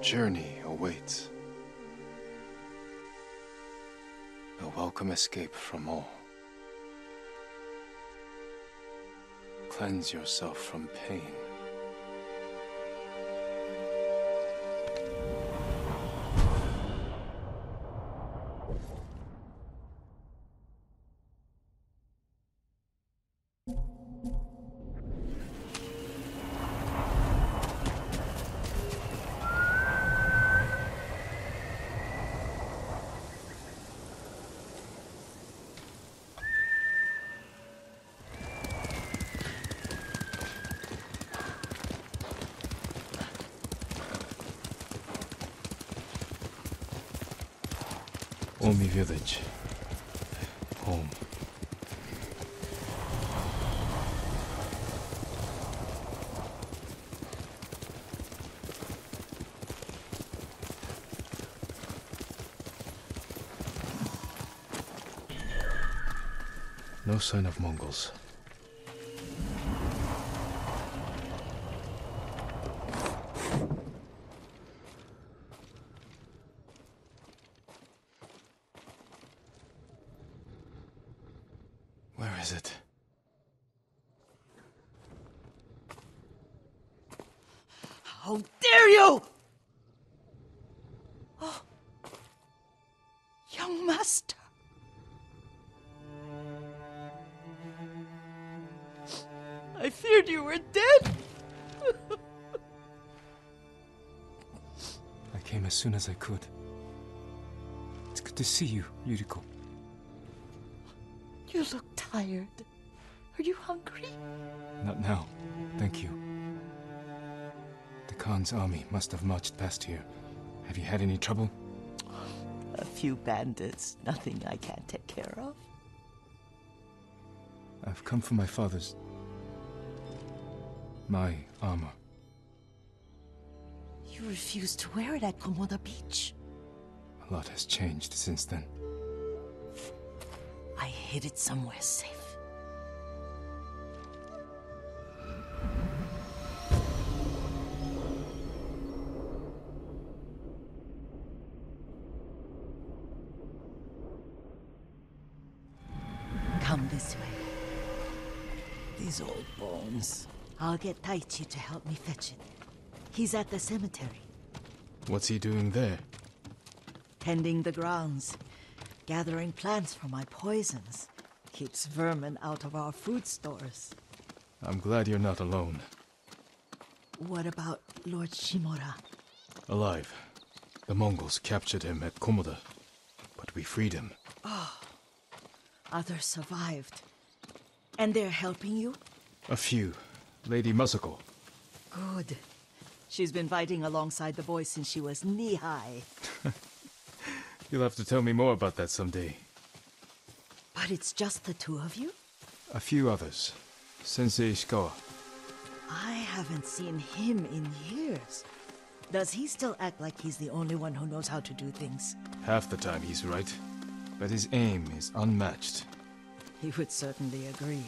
journey awaits. A welcome escape from all. Cleanse yourself from pain. Omi village. Home. No sign of Mongols. Where is it? How dare you! Oh, young master. I feared you were dead. I came as soon as I could. It's good to see you, Yuriko. You look tired. Are you hungry? Not now, thank you. The Khan's army must have marched past here. Have you had any trouble? A few bandits. Nothing I can't take care of. I've come for my father's... my armor. You refused to wear it at Komoda Beach. A lot has changed since then. I hid it somewhere safe. Come this way. These old bones. I'll get Taichi to help me fetch it. He's at the cemetery. What's he doing there? Tending the grounds. Gathering plants for my poisons. Keeps vermin out of our food stores. I'm glad you're not alone. What about Lord Shimura? Alive. The Mongols captured him at Komoda, but we freed him. Oh, others survived. And they're helping you? A few. Lady Masako. Good. She's been fighting alongside the boys since she was knee-high. You'll have to tell me more about that someday. But it's just the two of you? A few others. Sensei Ishikawa. I haven't seen him in years. Does he still act like he's the only one who knows how to do things? Half the time he's right, but his aim is unmatched. He would certainly agree.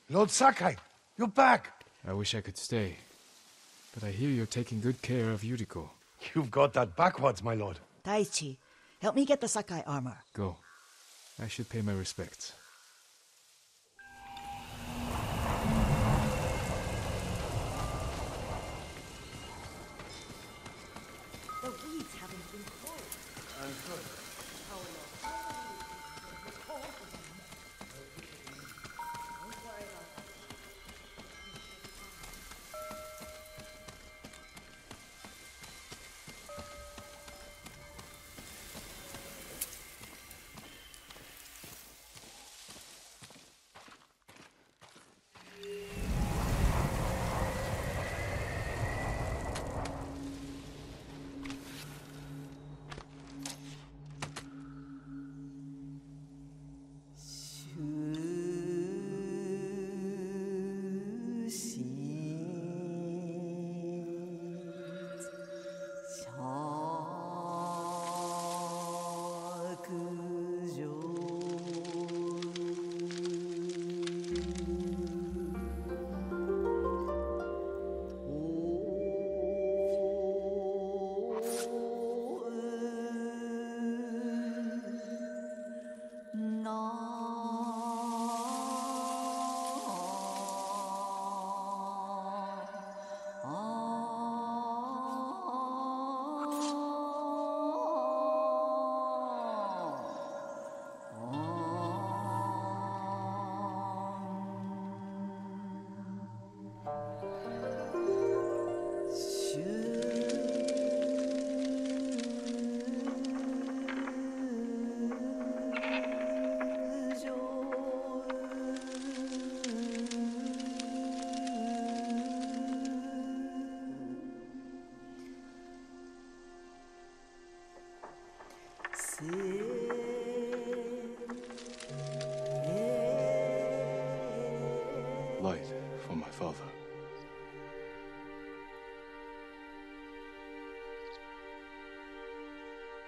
Lord Sakai, you're back! I wish I could stay, but I hear you're taking good care of Yuriko. You've got that backwards, my lord. Taichi, help me get the Sakai armor. Go. I should pay my respects. The weeds haven't been pulled. I'm good.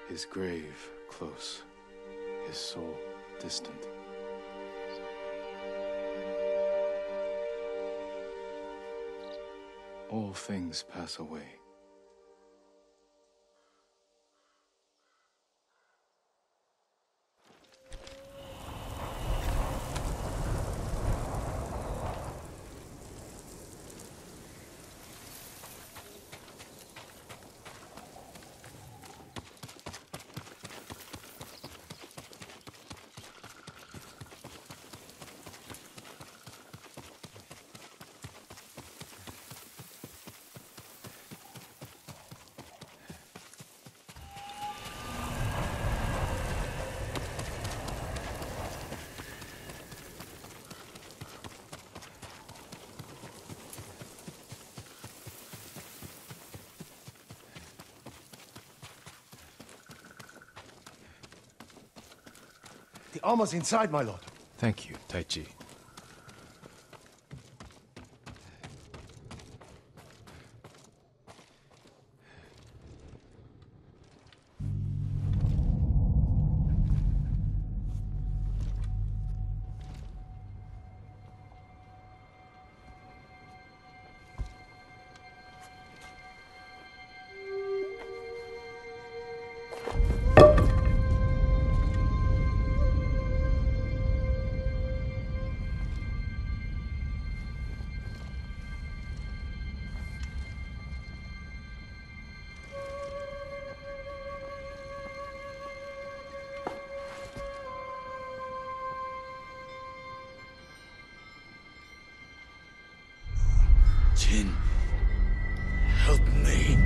His grave close, his soul distant. All things pass away. The armor's inside, my lord. Thank you, Taichi. Jin, help me.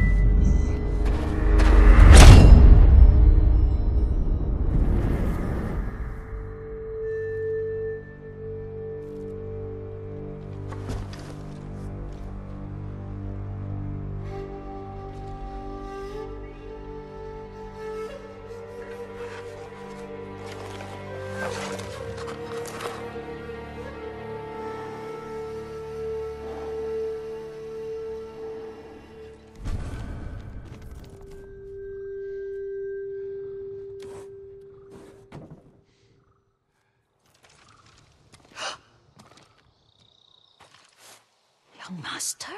Young master?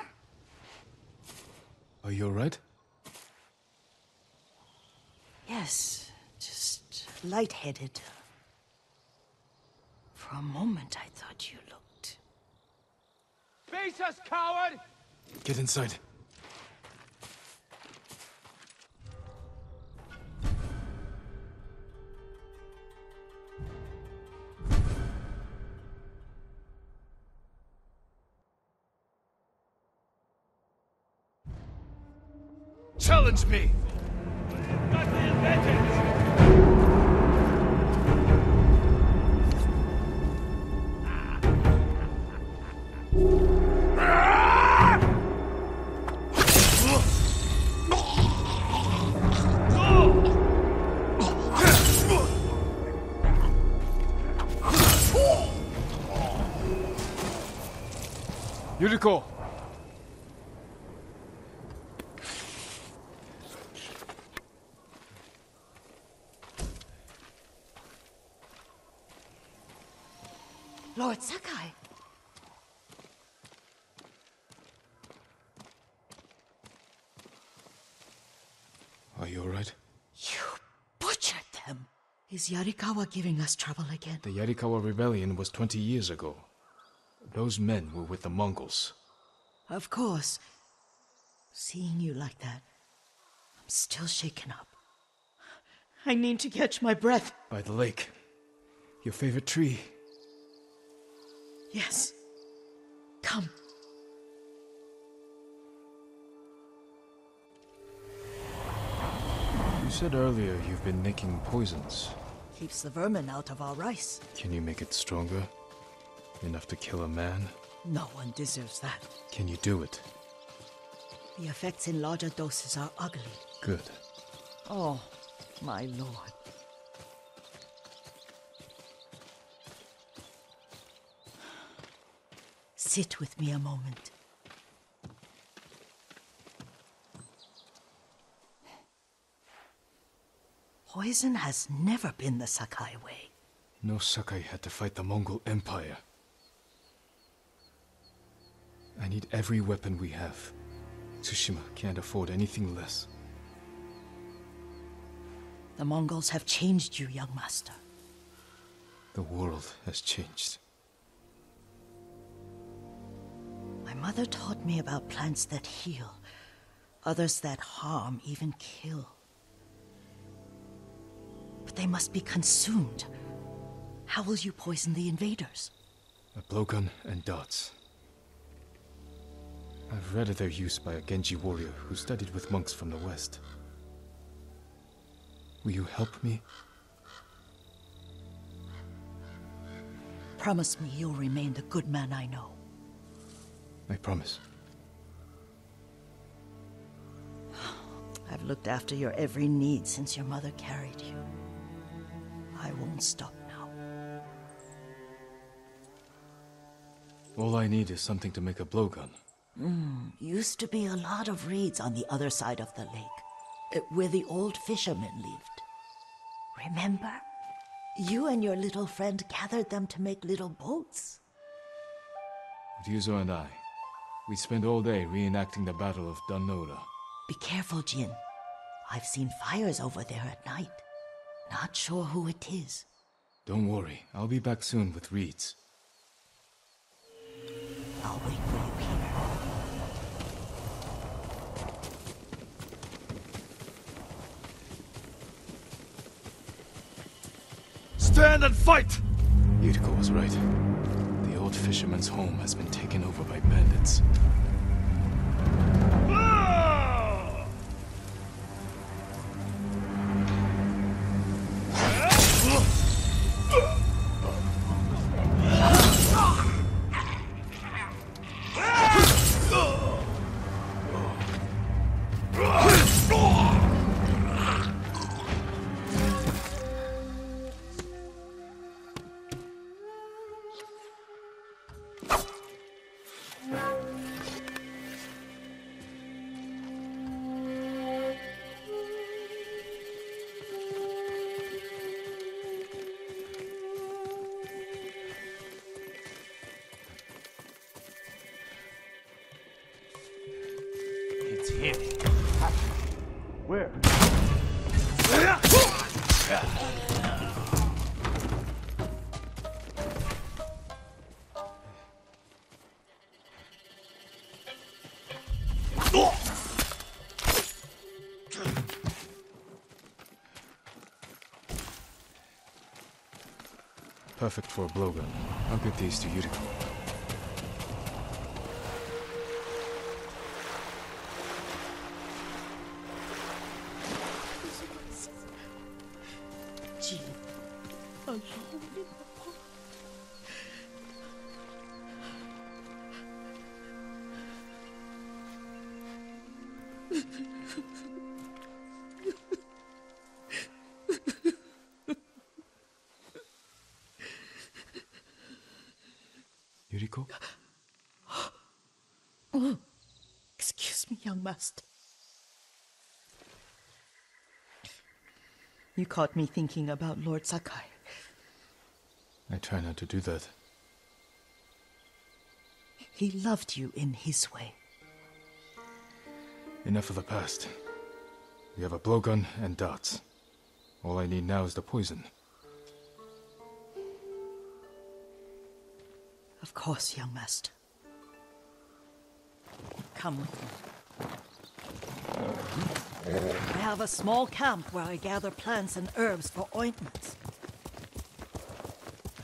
Are you alright? Yes, just lightheaded. For a moment, I thought you looked... Face us, coward! Get inside. Challenge me! Got the advantage! Yuriko! Lord Sakai! Are you alright? You butchered them! Is Yarikawa giving us trouble again? The Yarikawa rebellion was 20 years ago. Those men were with the Mongols. Of course. Seeing you like that, I'm still shaken up. I need to catch my breath. By the lake. Your favorite tree. Yes. Come. You said earlier you've been making poisons. Keeps the vermin out of our rice. Can you make it stronger? Enough to kill a man? No one deserves that. Can you do it? The effects in larger doses are ugly. Good. Oh, my lord. Sit with me a moment. Poison has never been the Sakai way. No Sakai had to fight the Mongol Empire. I need every weapon we have. Tsushima can't afford anything less. The Mongols have changed you, young master. The world has changed. My mother taught me about plants that heal, others that harm, even kill. But they must be consumed. How will you poison the invaders? A blowgun and darts. I've read of their use by a Genji warrior who studied with monks from the west. Will you help me? Promise me you'll remain the good man I know. I promise. I've looked after your every need since your mother carried you. I won't stop now. All I need is something to make a blowgun. Used to be a lot of reeds on the other side of the lake, where the old fishermen lived. Remember? You and your little friend gathered them to make little boats. Ryuzo and I, we spent all day reenacting the Battle of Danora. Be careful, Jin. I've seen fires over there at night. Not sure who it is. Don't worry, I'll be back soon with reeds. I'll wait for you here. Stand and fight! Yuriko was right. The old fisherman's home has been taken over by bandits. It's him. Where? Perfect for a blowgun. I'll get these to Yuriko. Jin, alone in the Yuriko? Oh, excuse me, young master. You caught me thinking about Lord Sakai. I try not to do that. He loved you in his way. Enough of the past. We have a blowgun and darts. All I need now is the poison. Of course, young master. Come with me. I have a small camp where I gather plants and herbs for ointments.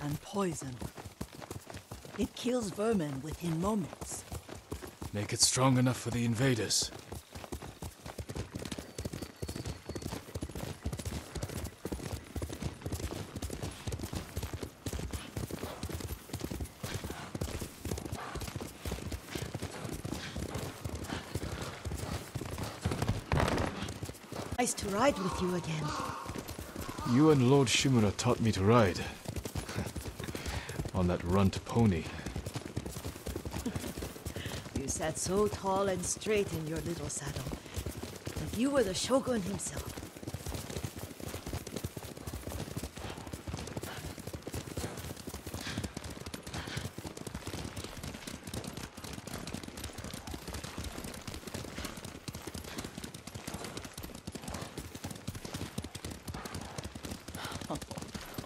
And poison. It kills vermin within moments. Make it strong enough for the invaders. Nice to ride with you again. You and Lord Shimura taught me to ride. On that runt pony. You sat so tall and straight in your little saddle. Like you were the shogun himself.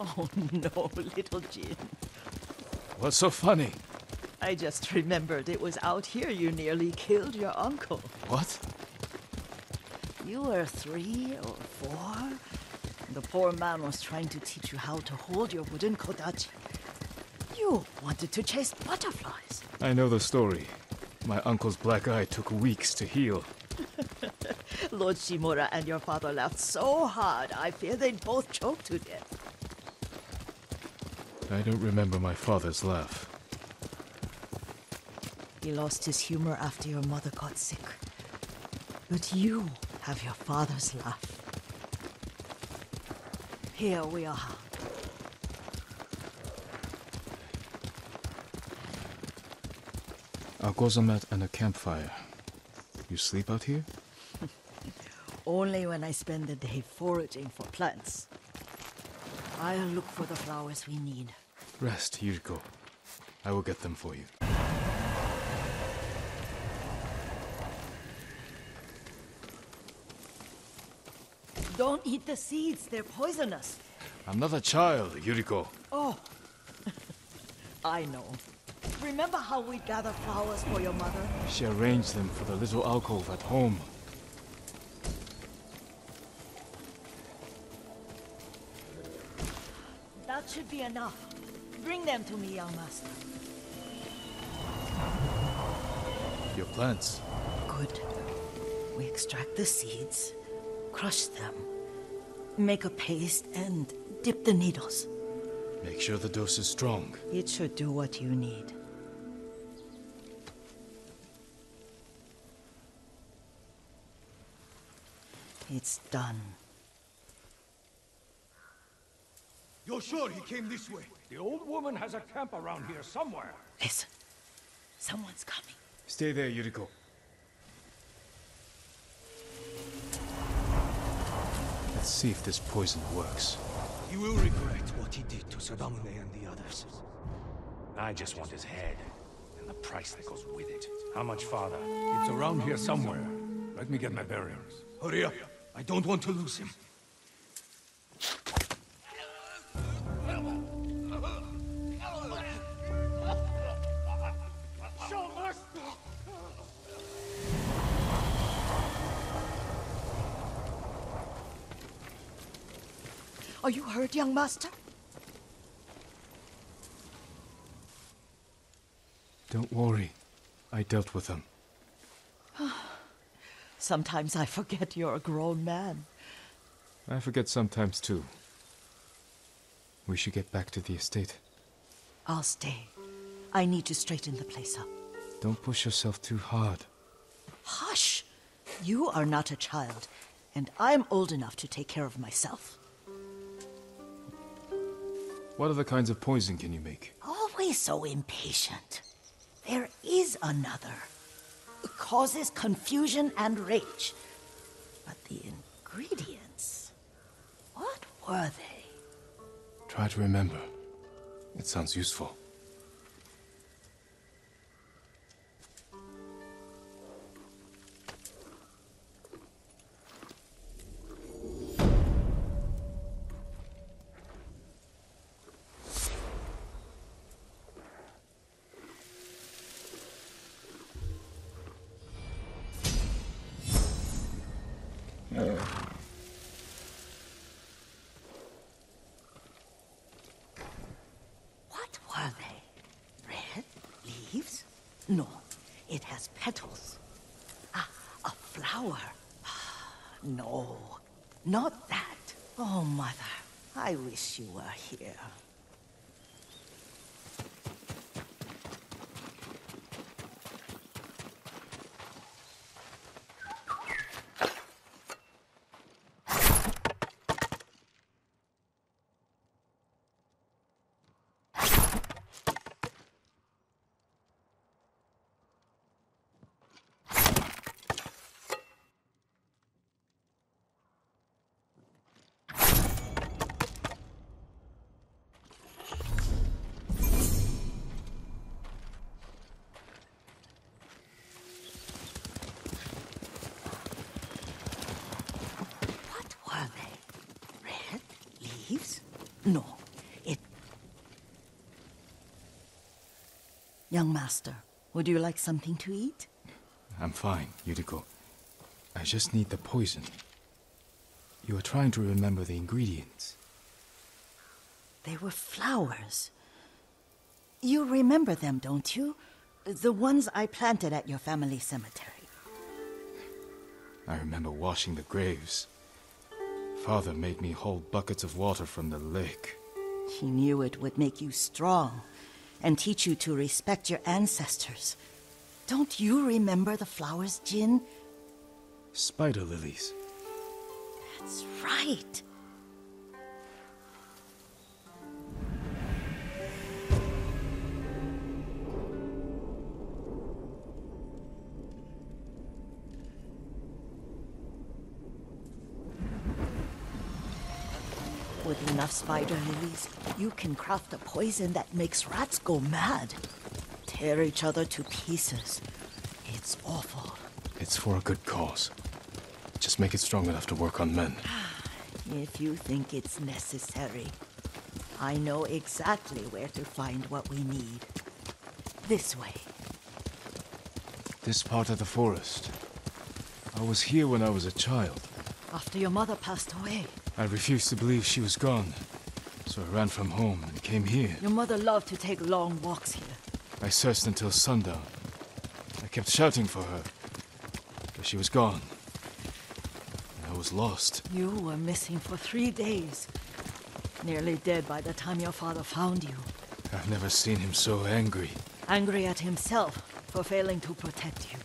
Oh no, little Jin. What's so funny? I just remembered it was out here you nearly killed your uncle. What? You were 3 or 4. The poor man was trying to teach you how to hold your wooden kodachi. You wanted to chase butterflies. I know the story. My uncle's black eye took weeks to heal. Lord Shimura and your father laughed so hard, I fear they'd both choke to death. I don't remember my father's laugh. He lost his humor after your mother got sick. But you have your father's laugh. Here we are. A gozamat and a campfire. You sleep out here? Only when I spend the day foraging for plants. I'll look for the flowers we need. Rest, Yuriko. I will get them for you. Don't eat the seeds, they're poisonous. I'm not a child, Yuriko. Oh, I know. Remember how we gather flowers for your mother? She arranged them for the little alcove at home. That should be enough. Bring them to me, young master. Your plants. Good. We extract the seeds, crush them, make a paste, and dip the needles. Make sure the dose is strong. It should do what you need. It's done. You're sure he came this way? The old woman has a camp around here somewhere. Listen. Someone's coming. Stay there, Yuriko. Let's see if this poison works. He will regret what he did to Sadamune and the others. I just want his head, and the price that goes with it. How much farther? It's around here somewhere. Let me get my bearings. Hurry up! I don't want to lose him. Are you hurt, young master? Don't worry. I dealt with them. Sometimes I forget you're a grown man. I forget sometimes too. We should get back to the estate. I'll stay. I need to straighten the place up. Don't push yourself too hard. Hush! You are not a child, and I'm old enough to take care of myself. What other kinds of poison can you make? Always so impatient. There is another. It causes confusion and rage. But the ingredients... what were they? Try to remember. It sounds useful. What were they? Red leaves? No, it has petals. Ah, a flower. No, not that. Oh, Mother, I wish you were here. No, Young master, would you like something to eat? I'm fine, Yuriko. I just need the poison. You are trying to remember the ingredients. They were flowers. You remember them, don't you? The ones I planted at your family cemetery. I remember washing the graves. Father made me hold buckets of water from the lake. He knew it would make you strong and teach you to respect your ancestors. Don't you remember the flowers, Jin? Spider lilies. That's right. With enough spider lilies, you can craft a poison that makes rats go mad. Tear each other to pieces. It's awful. It's for a good cause. Just make it strong enough to work on men. If you think it's necessary, I know exactly where to find what we need. This way. This part of the forest. I was here when I was a child. After your mother passed away. I refused to believe she was gone, so I ran from home and came here. Your mother loved to take long walks here. I searched until sundown. I kept shouting for her, but she was gone. I was lost. You were missing for 3 days. Nearly dead by the time your father found you. I've never seen him so angry. Angry at himself for failing to protect you.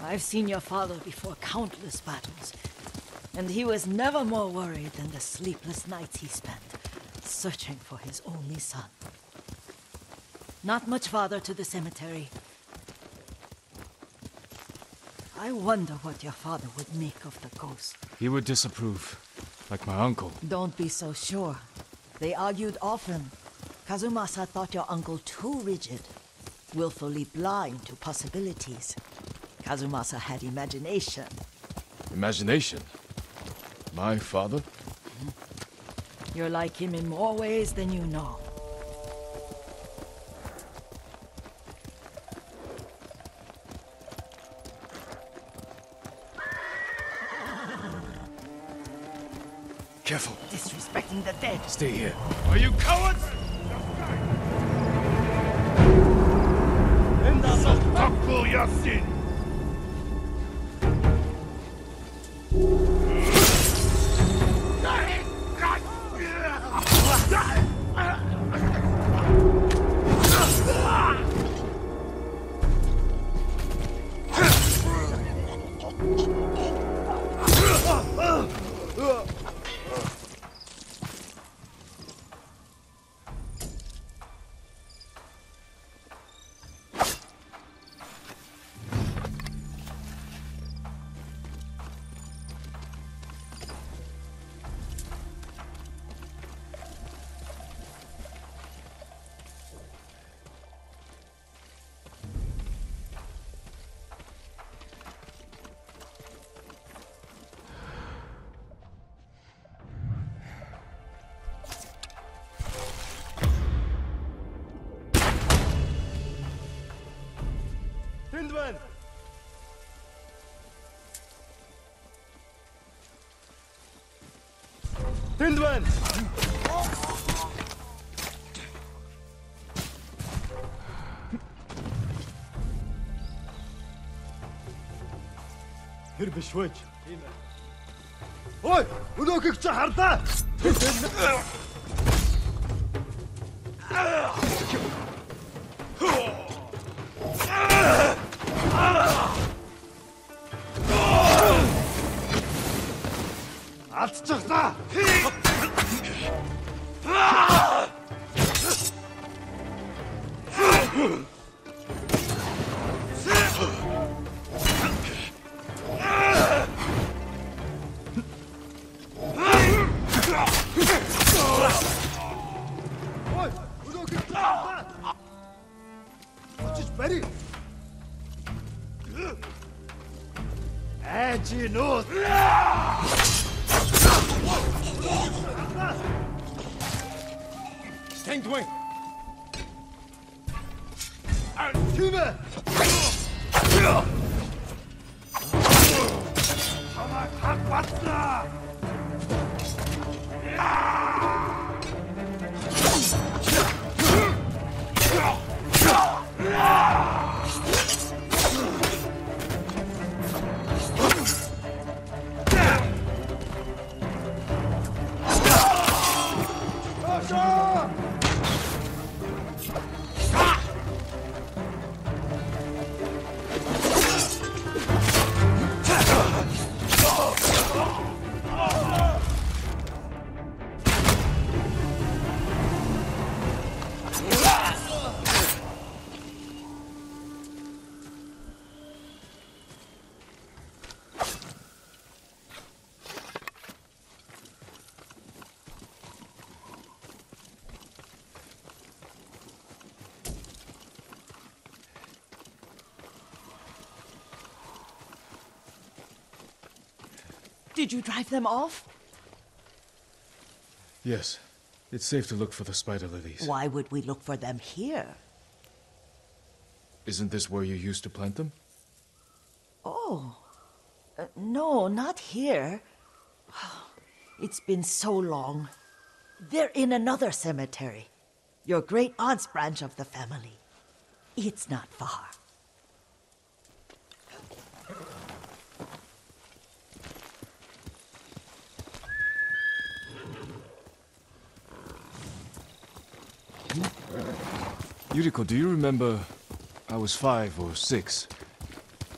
I've seen your father before countless battles, and he was never more worried than the sleepless nights he spent searching for his only son. Not much farther to the cemetery. I wonder what your father would make of the ghost. He would disapprove, like my uncle. Don't be so sure. They argued often. Kazumasa thought your uncle too rigid, willfully blind to possibilities. Kazumasa had imagination. Imagination? My father? You're like him in more ways than you know. Careful. Disrespecting the dead. Stay here. Are you cowards? Takul Yasin! Hindman! Hindman! هرب شوي. اوي ولوكك شحرته. Atçıqda! Oy, ولوكك شحرته. Beri. Aci nut. Stand wing. 팀에 하나 각 왔다. Did you drive them off? Yes. It's safe to look for the spider lilies. Why would we look for them here? Isn't this where you used to plant them? Oh. No, not here. It's been so long. They're in another cemetery. Your great aunt's branch of the family. It's not far. Yuriko, do you remember? I was 5 or 6.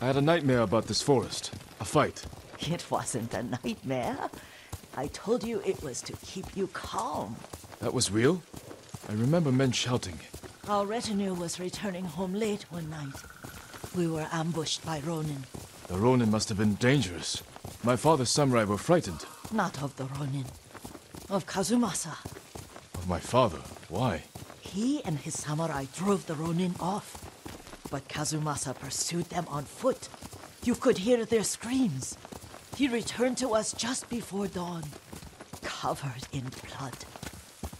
I had a nightmare about this forest. A fight. It wasn't a nightmare. I told you it was to keep you calm. That was real? I remember men shouting. Our retinue was returning home late one night. We were ambushed by Ronin. The Ronin must have been dangerous. My father's samurai were frightened. Not of the Ronin. Of Kazumasa. Of my father? Why? He and his samurai drove the Ronin off. But Kazumasa pursued them on foot. You could hear their screams. He returned to us just before dawn, covered in blood.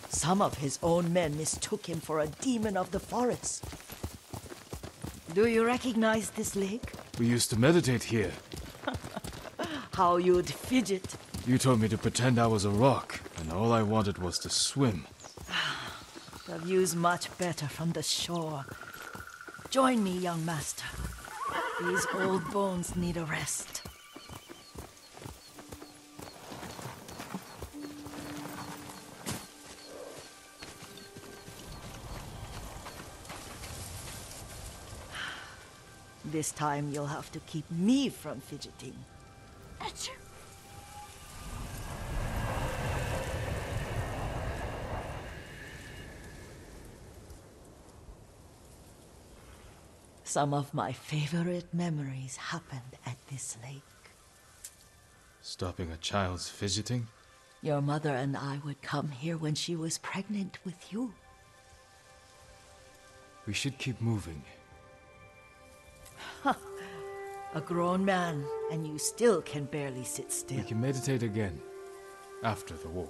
Some of his own men mistook him for a demon of the forest. Do you recognize this lake? We used to meditate here. How you'd fidget. You told me to pretend I was a rock, and all I wanted was to swim. The view's much better from the shore. Join me, young master. These old bones need a rest. This time you'll have to keep me from fidgeting. Achoo. Some of my favorite memories happened at this lake. Stopping a child's fidgeting? Your mother and I would come here when she was pregnant with you. We should keep moving. A grown man, and you still can barely sit still. We can meditate again. After the war.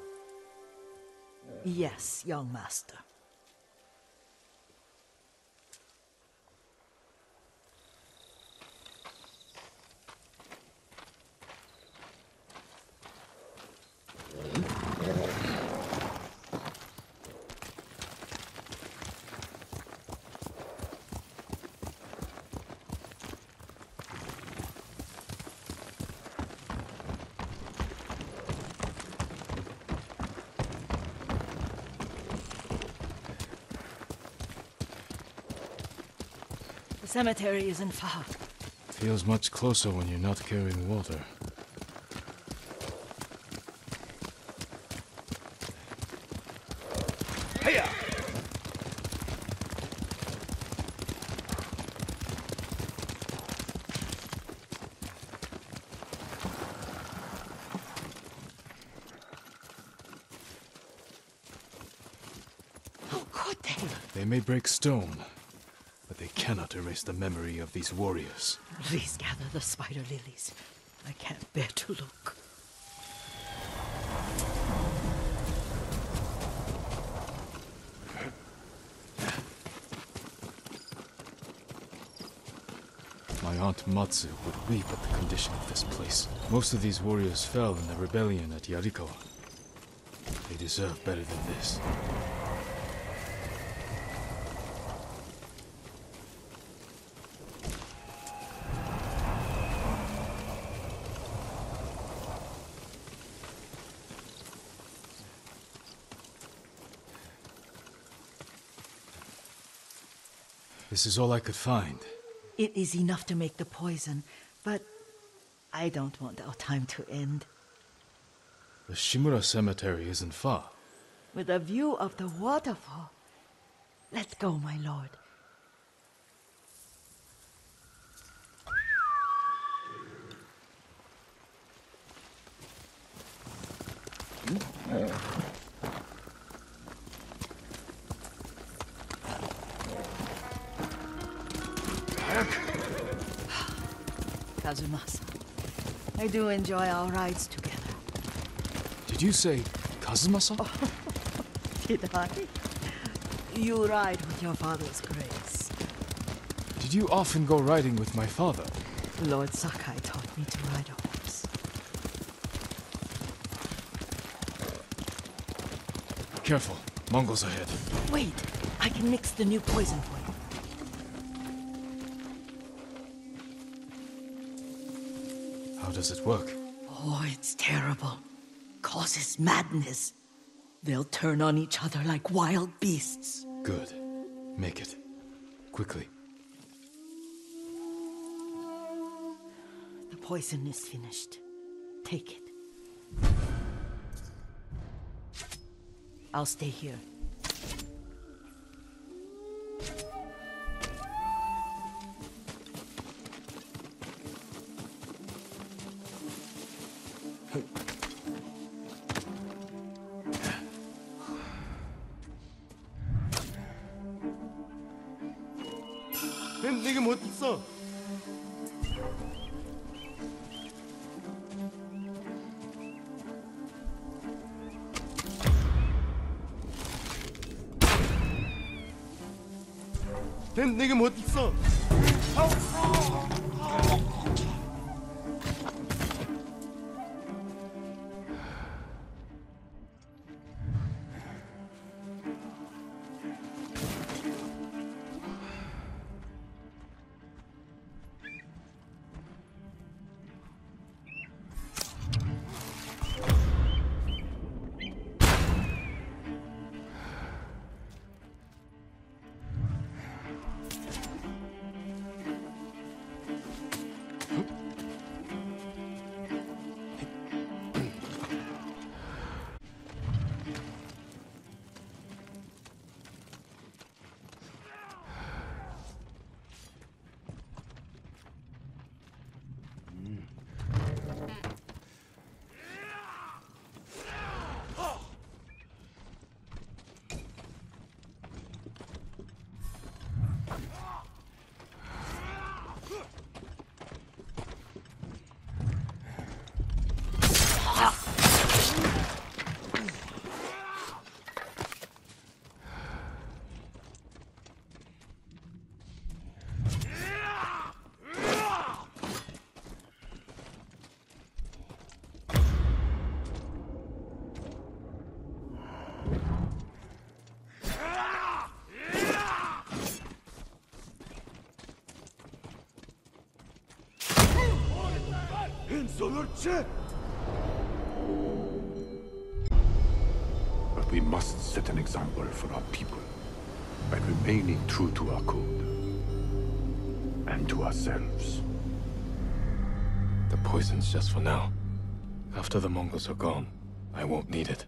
Yes, young master. The cemetery isn't far. Feels much closer when you're not carrying water. Hiya! How could they? They may break stone, but they cannot erase the memory of these warriors. Please gather the spider lilies. I can't bear to look. Aunt Matsu would weep at the condition of this place. Most of these warriors fell in the rebellion at Yuriko. They deserve better than this. This is all I could find. It is enough to make the poison, but I don't want our time to end. The Shimura Cemetery isn't far. With a view of the waterfall. Let's go, my lord. Kazumasa, I do enjoy our rides together. Did you say Kazumasa? Did I? You ride with your father's grace. Did you often go riding with my father? Lord Sakai taught me to ride a horse. Careful, Mongols ahead. Wait, I can mix the new poison for you. How does it work? Oh, it's terrible. Causes madness. They'll turn on each other like wild beasts. Good. Make it. Quickly. The poison is finished. Take it. I'll stay here. 넌 내게 못 있어. 넌 내게 못 있어. But we must set an example for our people by remaining true to our code and to ourselves. The poison's just for now. After the Mongols are gone, I won't need it.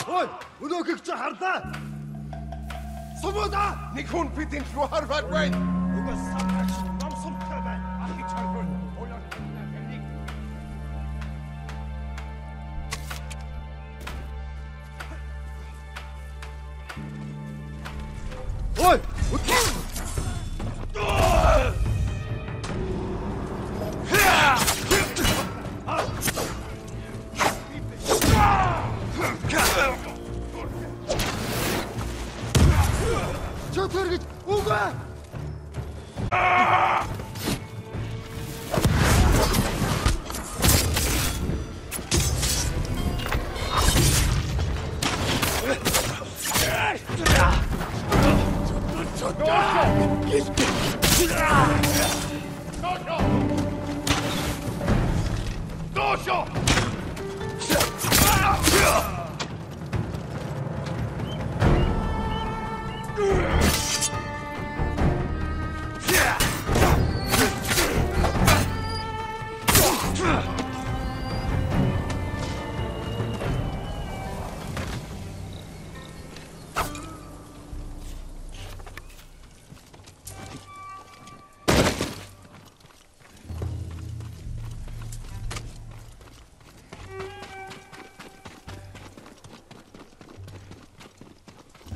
Ой, өнөөхийг чи хардаа. Сумуда! Нэг хүн бидний рүү харваад байна. Угаас самрагч ном сумтай Oi! Чөтгөр гэж үгүй.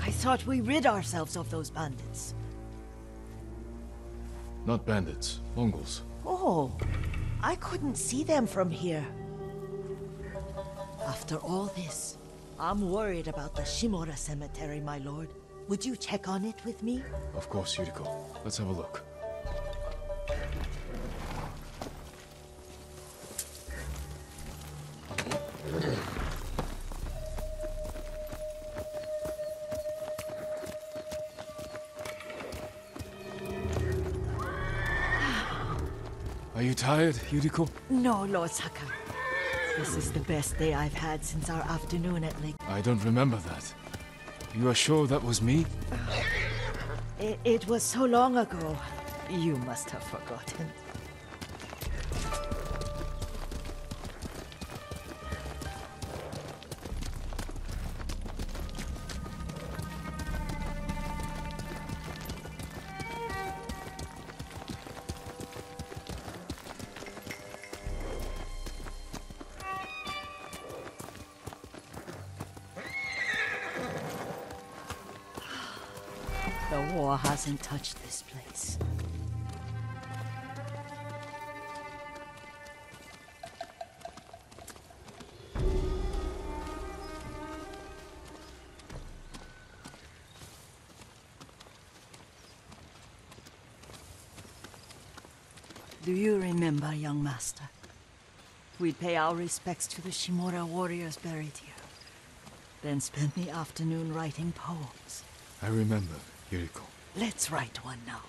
I thought we rid ourselves of those bandits. Not bandits, Mongols. Oh, I couldn't see them from here. After all this, I'm worried about the Shimura cemetery, my lord. Would you check on it with me? Of course, Yuriko. Let's have a look. Are you tired, Yuriko? No, Lord Sakai. This is the best day I've had since our afternoon at Lake. I don't remember that. You are sure that was me? It was so long ago. You must have forgotten. The war hasn't touched this place. Do you remember, young master? We'd pay our respects to the Shimura warriors buried here, then spend the afternoon writing poems. I remember, Yuriko. Let's write one now.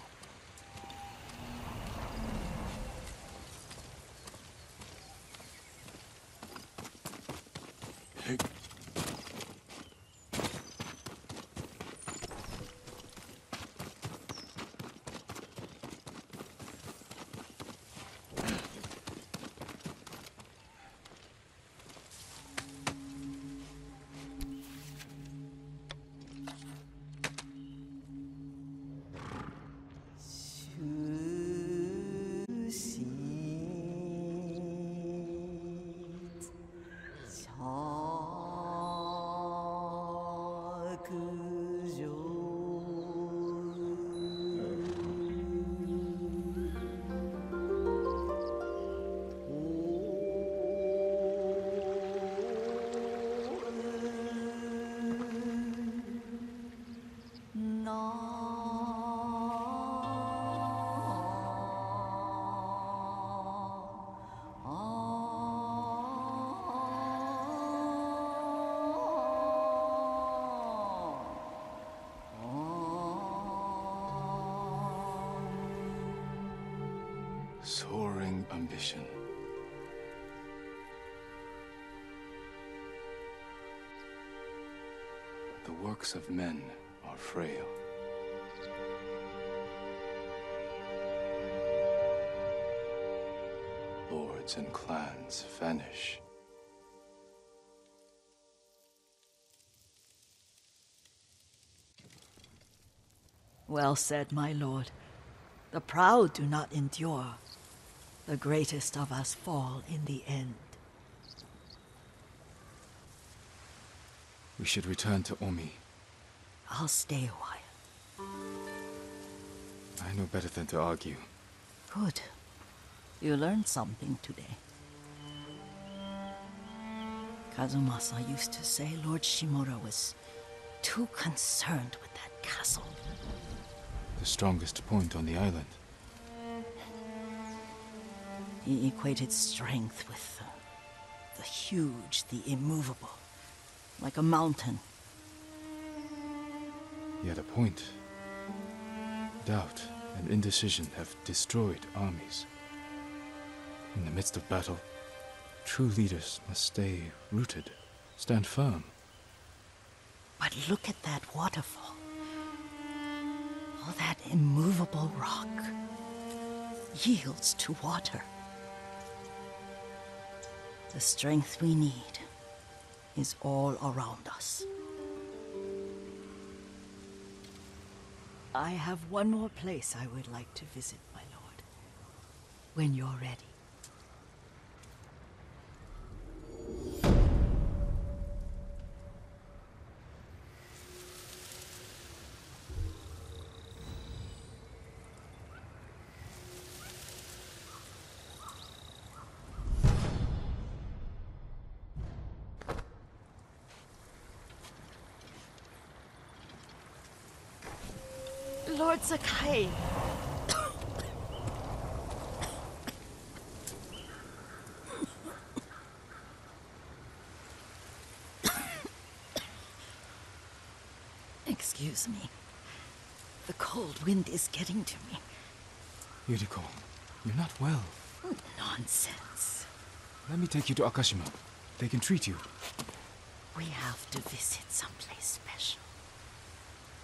Soaring ambition. The works of men are frail. Lords and clans vanish. Well said, my lord. The proud do not endure. The greatest of us fall in the end. We should return to Omi. I'll stay a while. I know better than to argue. Good. You learned something today. Kazumasa used to say Lord Shimura was too concerned with that castle. The strongest point on the island. He equated strength with the huge, the immovable, like a mountain. He had a point. Doubt and indecision have destroyed armies. In the midst of battle, true leaders must stay rooted, stand firm. But look at that waterfall. All that immovable rock yields to water. The strength we need is all around us. I have one more place I would like to visit, my lord. When you're ready. Lord Sakai. Excuse me. The cold wind is getting to me. Yuriko, you're not well. Nonsense. Let me take you to Akashima. They can treat you. We have to visit someplace special.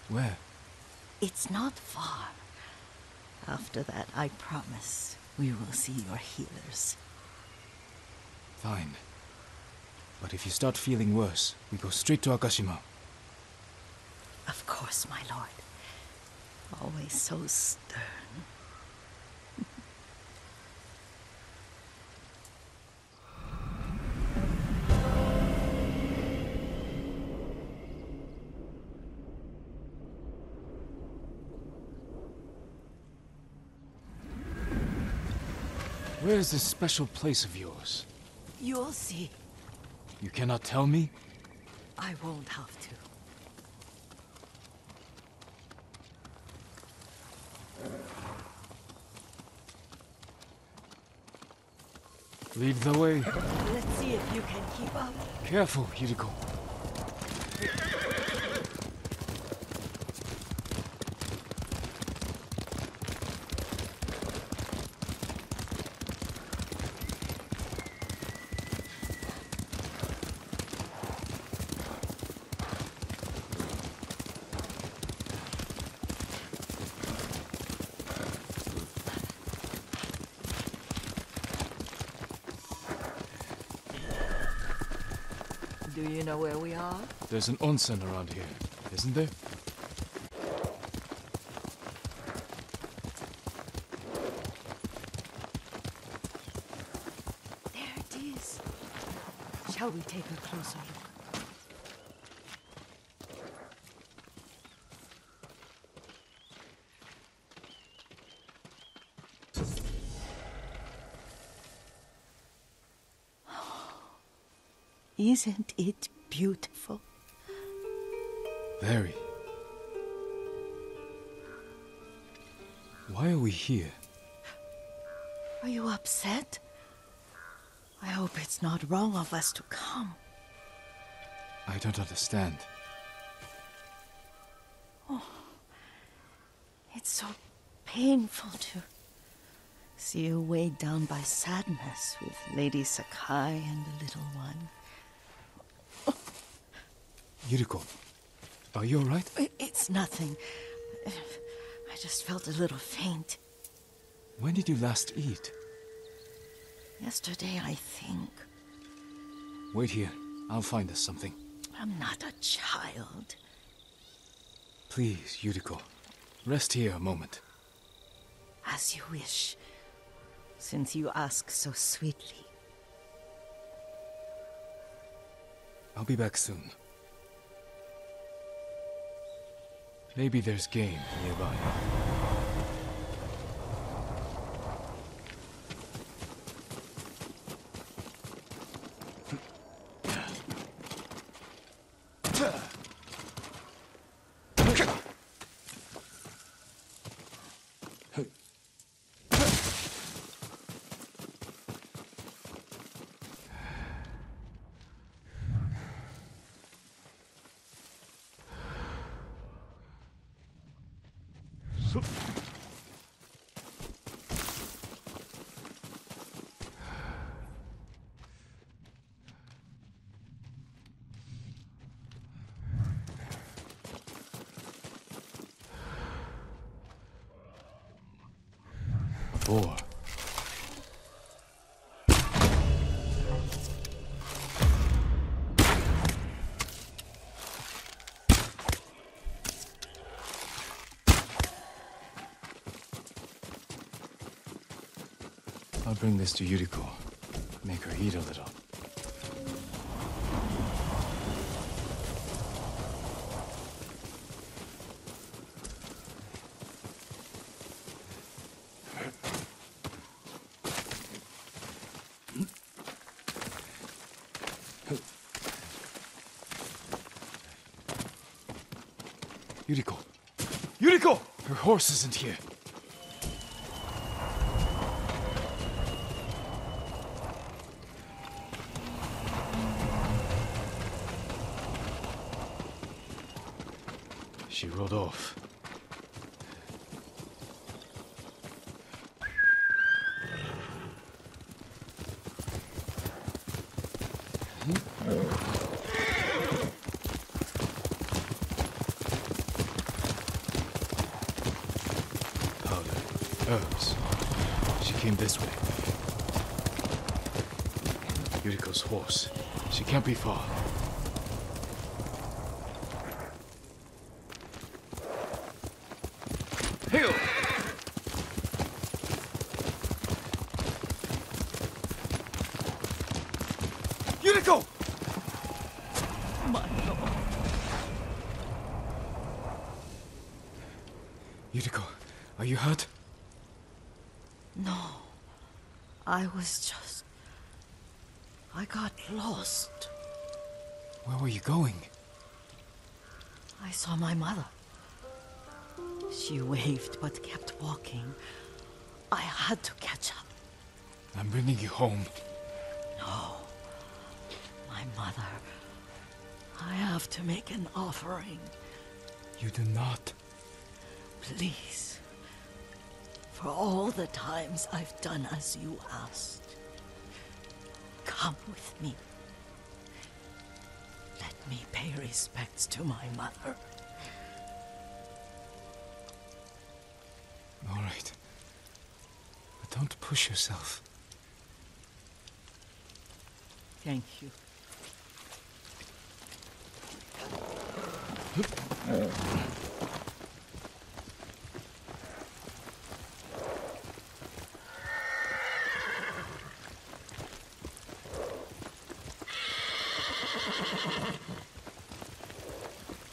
Where? It's not far. After that, I promise, we will see your healers. Fine. But if you start feeling worse, we go straight to Akashima. Of course, my lord. Always so stern. Where is this special place of yours? You'll see. You cannot tell me? I won't have to. Lead the way. Let's see if you can keep up. Careful, Yuriko. Do you know where we are? There's an onsen around here, isn't there? There it is. Shall we take a closer look? Isn't it beautiful? Very. Why are we here? Are you upset? I hope it's not wrong of us to come. I don't understand. It's so painful to see you weighed down by sadness with Lady Sakai and the little one. Yuriko, are you alright? It's nothing. I just felt a little faint. When did you last eat? Yesterday, I think. Wait here. I'll find us something. I'm not a child. Please, Yuriko. Rest here a moment. As you wish, since you ask so sweetly. I'll be back soon. Maybe there's game nearby. Four. I'll bring this to Yuriko. Make her eat a little. Yuriko! Yuriko! Her horse isn't here. She rode off. Herbs. She came this way. Yuriko's horse. She can't be far. Hail! Yuriko! My lord. Yuriko, are you hurt? No. I got lost. Where were you going? I saw my mother. She waved but kept walking. I had to catch up. I'm bringing you home. No. My mother. I have to make an offering. You do not. Please. For all the times I've done as you asked. Come with me. Let me pay respects to my mother. All right. But don't push yourself. Thank you.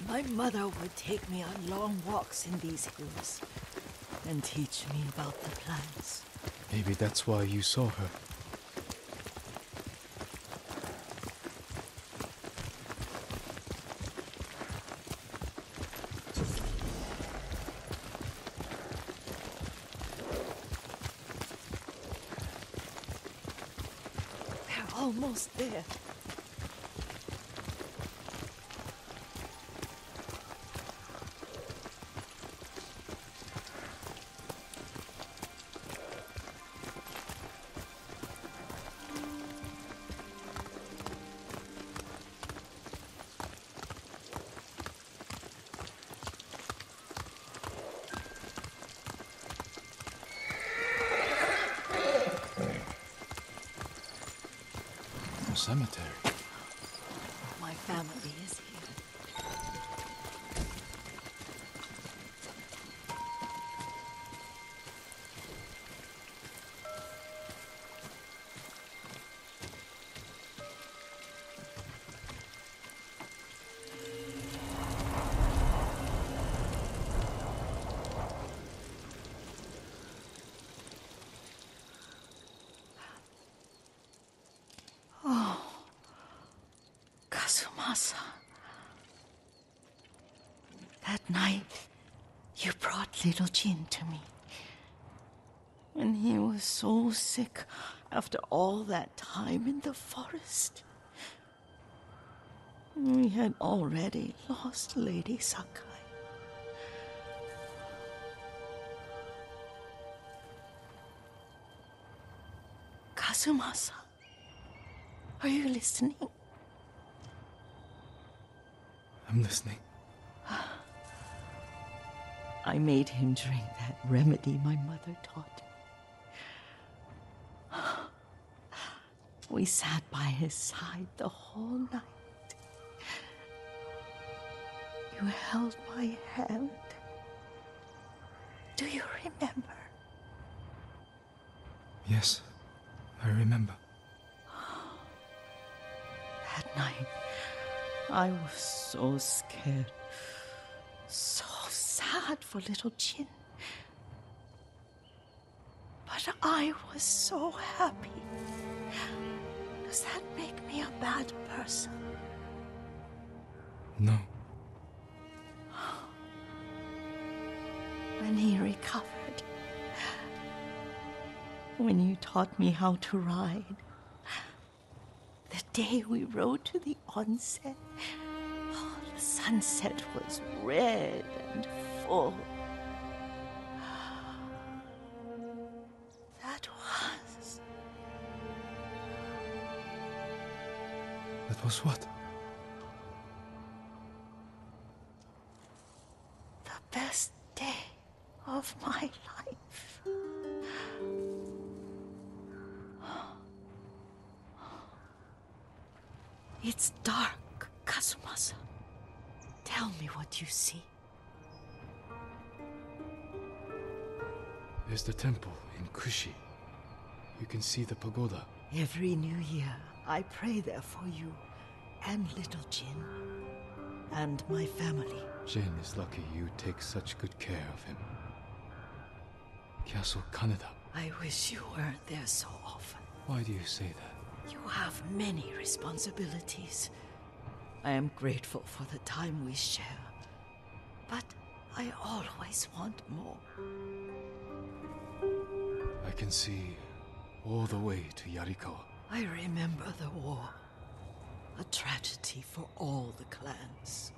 My mother would take me on long walks in these hills and teach me about the plants. Maybe that's why you saw her. They're almost there. Cemetery. My family is here. Kazumasa. That night, you brought little Jin to me. When he was so sick after all that time in the forest. We had already lost Lady Sakai. Kazumasa, are you listening? I'm listening. I made him drink that remedy my mother taught me. We sat by his side the whole night. You held my hand. Do you remember? Yes, I remember. That night, I was so scared. So sad for little Jin. But I was so happy. Does that make me a bad person? No. When he recovered, when you taught me how to ride, the day we rode to the onsen, the sunset was red and full. That was what? The best day of my life. It's dark, Kazumasa. Tell me what you see. There's the temple in Kushi. You can see the pagoda. Every new year, I pray there for you and little Jin and my family. Jin is lucky you take such good care of him. Castle Kaneda. I wish you weren't there so often. Why do you say that? You have many responsibilities. I am grateful for the time we share, but I always want more. I can see all the way to Yuriko. I remember the war. A tragedy for all the clans.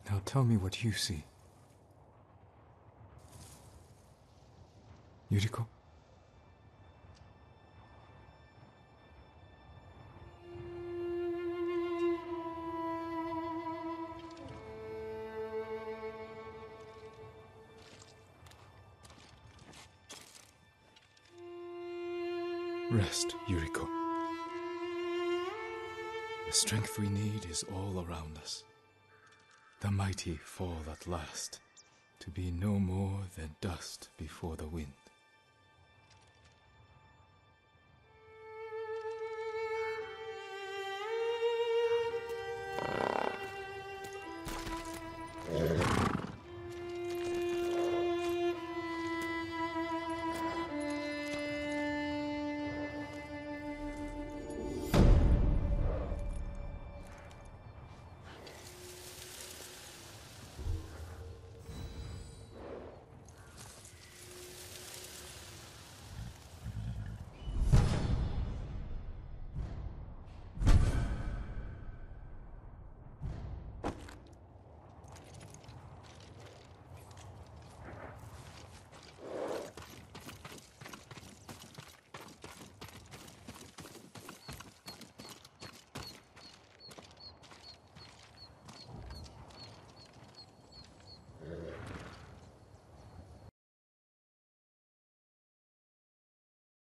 Now tell me what you see. Yuriko? Rest, Yuriko. The strength we need is all around us. The mighty fall at last, to be no more than dust before the wind.